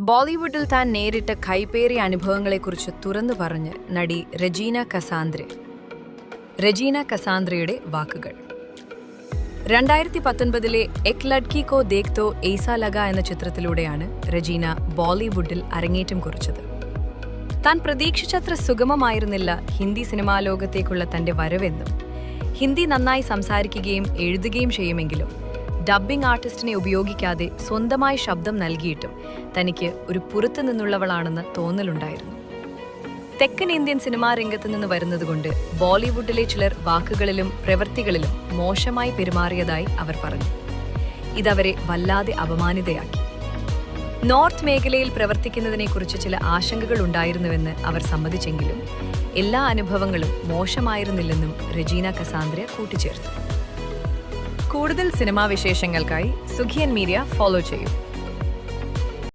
ബോളിവുഡിൽ താൻ നേരിട്ട കൈപ്പേറിയ അനുഭവങ്ങളെക്കുറിച്ച് തുറന്നു പറഞ്ഞ് നടി റെജീന കസാന്ദ്രെ. റെജീന കസാന്ദ്രയുടെ വാക്കുകൾ. 2019 എക് ലഡ്കി കോ ദേഖ്തോ എയ്സാ ലഗ എന്ന ചിത്രത്തിലൂടെയാണ് റെജീന ബോളിവുഡിൽ അരങ്ങേറ്റം കുറിച്ചത്. താൻ പ്രതീക്ഷിച്ചത്ര സുഗമമായിരുന്നില്ല ഹിന്ദി സിനിമാ ലോകത്തേക്കുള്ള തന്റെ വരവെന്നും, ഹിന്ദി നന്നായി സംസാരിക്കുകയും എഴുതുകയും ചെയ്യുമെങ്കിലും ഡബ്ബിംഗ് ആർട്ടിസ്റ്റിനെ ഉപയോഗിക്കാതെ സ്വന്തമായി ശബ്ദം നൽകിയിട്ടും തനിക്ക് ഒരു പുറത്തു നിന്നുള്ളവളാണെന്ന് തോന്നലുണ്ടായിരുന്നു. തെക്കൻ ഇന്ത്യൻ സിനിമാ രംഗത്ത് നിന്ന് വരുന്നതുകൊണ്ട് ബോളിവുഡിലെ ചിലർ വാക്കുകളിലും പ്രവൃത്തികളിലും മോശമായി പെരുമാറിയതായി അവർ പറഞ്ഞു. ഇതവരെ വല്ലാതെ അപമാനിതയാക്കി. നോർത്ത് മേഖലയിൽ പ്രവർത്തിക്കുന്നതിനെക്കുറിച്ച് ചില ആശങ്കകൾ ഉണ്ടായിരുന്നുവെന്ന് അവർ സമ്മതിച്ചെങ്കിലും എല്ലാ അനുഭവങ്ങളും മോശമായിരുന്നില്ലെന്നും റെജീന കസാന്ദ്ര കൂട്ടിച്ചേർത്തു. കൂടുതൽ സിനിമാ വിശേഷങ്ങൾക്കായി സുഖിയൻ മീഡിയ ഫോളോ ചെയ്യൂ.